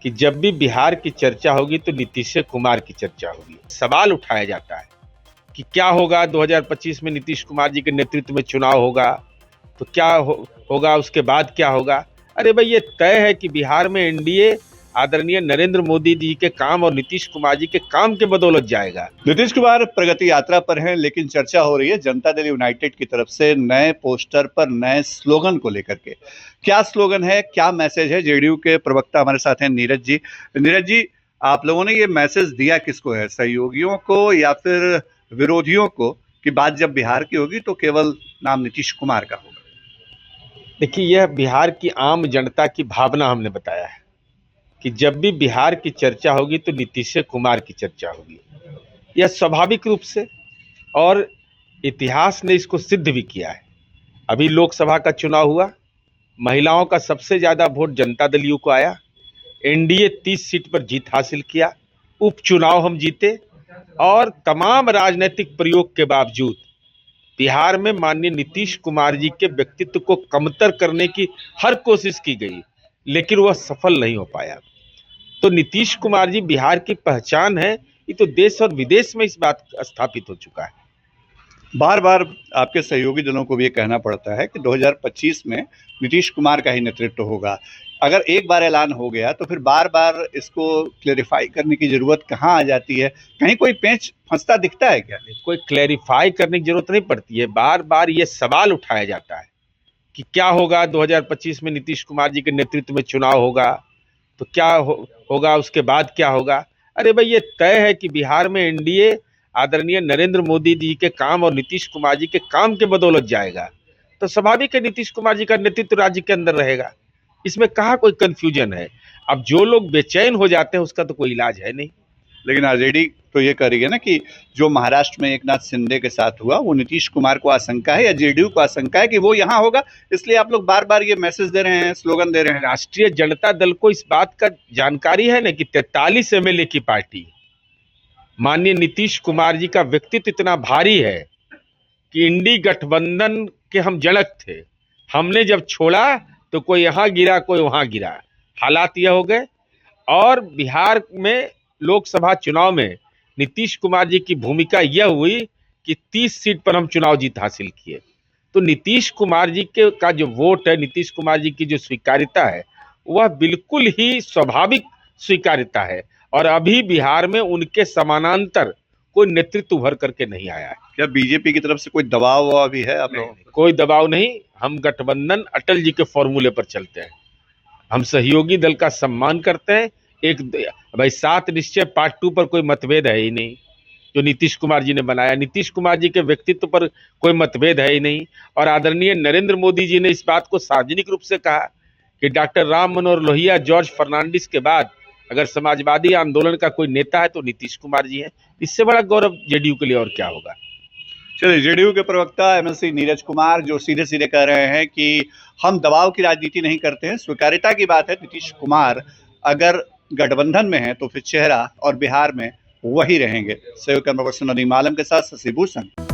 कि जब भी बिहार की चर्चा होगी तो नीतीश कुमार की चर्चा होगी। सवाल उठाया जाता है कि क्या होगा 2025 में, नीतीश कुमार जी के नेतृत्व में चुनाव होगा तो क्या होगा, उसके बाद क्या होगा। अरे भाई, ये तय है कि बिहार में एनडीए आदरणीय नरेंद्र मोदी जी के काम और नीतीश कुमार जी के काम के बदौलत जाएगा। नीतीश कुमार प्रगति यात्रा पर हैं, लेकिन चर्चा हो रही है जनता दल यूनाइटेड की तरफ से नए पोस्टर पर नए स्लोगन को लेकर के। क्या स्लोगन है, क्या मैसेज है? जेडीयू के प्रवक्ता हमारे साथ हैं नीरज जी। नीरज जी, आप लोगों ने ये मैसेज दिया किसको है, सहयोगियों को या फिर विरोधियों को, कि बात जब बिहार की होगी तो केवल नाम नीतीश कुमार का होगा? देखिए, यह बिहार की आम जनता की भावना हमने बताया है कि जब भी बिहार की चर्चा होगी तो नीतीश कुमार की चर्चा होगी। यह स्वाभाविक रूप से, और इतिहास ने इसको सिद्ध भी किया है। अभी लोकसभा का चुनाव हुआ, महिलाओं का सबसे ज्यादा वोट जनता दल यू को आया। एनडीए 30 सीट पर जीत हासिल किया, उपचुनाव हम जीते, और तमाम राजनीतिक प्रयोग के बावजूद बिहार में माननीय नीतीश कुमार जी के व्यक्तित्व को कमतर करने की हर कोशिश की गई, लेकिन वह सफल नहीं हो पाया। तो नीतीश कुमार जी बिहार की पहचान है, ये तो देश और विदेश में इस बात स्थापित हो चुका है। बार बार आपके सहयोगी दलों को भी ये कहना पड़ता है कि 2025 में नीतीश कुमार का ही नेतृत्व होगा। अगर एक बार ऐलान हो गया तो फिर बार बार इसको क्लेरिफाई करने की जरूरत कहाँ आ जाती है? कहीं कोई पेंच फंसता दिखता है क्या? कोई क्लैरिफाई करने की जरूरत नहीं पड़ती है। बार बार ये सवाल उठाया जाता है कि क्या होगा 2025 में, नीतीश कुमार जी के नेतृत्व में चुनाव होगा तो क्या होगा, उसके बाद क्या होगा। अरे भाई, ये तय है कि बिहार में एनडीए आदरणीय नरेंद्र मोदी जी के काम और नीतीश कुमार जी के काम के बदौलत जाएगा। तो स्वाभाविक है नीतीश कुमार जी का नेतृत्व राज्य के अंदर रहेगा, इसमें कहाँ कोई कंफ्यूजन है। अब जो लोग बेचैन हो जाते हैं उसका तो कोई इलाज है नहीं। लेकिन आरजेडी तो ये कह रही है ना कि जो महाराष्ट्र में एकनाथ शिंदे के साथ हुआ वो नीतीश कुमार को आशंका है या जेडीयू को आशंका है कि वो यहाँ होगा, इसलिए आप लोग बार बार ये मैसेज दे रहे हैं, स्लोगन दे रहे हैं। राष्ट्रीय जनता दल को इस बात का जानकारी है ना कि 43 एमएलए की पार्टी, माननीय नीतीश कुमार जी का व्यक्तित्व इतना भारी है कि इंडी गठबंधन के हम जनक थे। हमने जब छोड़ा तो कोई यहाँ गिरा, कोई वहां गिरा। हालात यह हो गए, और बिहार में लोकसभा चुनाव में नीतीश कुमार जी की भूमिका यह हुई कि 30 सीट पर हम चुनाव जीत हासिल किए। तो नीतीश कुमार जी के का जो वोट है, नीतीश कुमार जी की जो स्वीकार्यता है, वह बिल्कुल ही स्वाभाविक स्वीकार्यता है। और अभी बिहार में उनके समानांतर कोई नेतृत्व उभर करके नहीं आया है। क्या बीजेपी की तरफ से कोई दबाव वबाव भी है आप लोगों को? कोई दबाव नहीं। हम गठबंधन अटल जी के फॉर्मूले पर चलते हैं। हम सहयोगी दल का सम्मान करते हैं। एक भाई, 7 निश्चय पार्ट 2 पर कोई मतभेद है ही नहीं जो नीतीश कुमार जी ने बनाया। नीतीश कुमार जी के व्यक्तित्व पर कोई मतभेद है ही नहीं। और आदरणीय नरेंद्र मोदी जी ने इस बात को सार्वजनिक रूप से कहा कि डॉक्टर राम मनोहर लोहिया, जॉर्ज फर्नांडिस के बाद अगर समाजवादी आंदोलन का कोई नेता है तो नीतीश कुमार जी हैं। इससे बड़ा गौरव जेडीयू के लिए और क्या होगा। चलिए, जेडीयू के प्रवक्ता एमएलसी नीरज कुमार जो सीधे सीधे कह रहे हैं कि हम दबाव की राजनीति नहीं करते हैं, स्वीकार्यता की बात है। नीतीश कुमार अगर गठबंधन में है तो फिर चेहरा और बिहार में वही रहेंगे। सहयोग कैमरा पर्सन नदीम आलम के साथ शशि भूषण।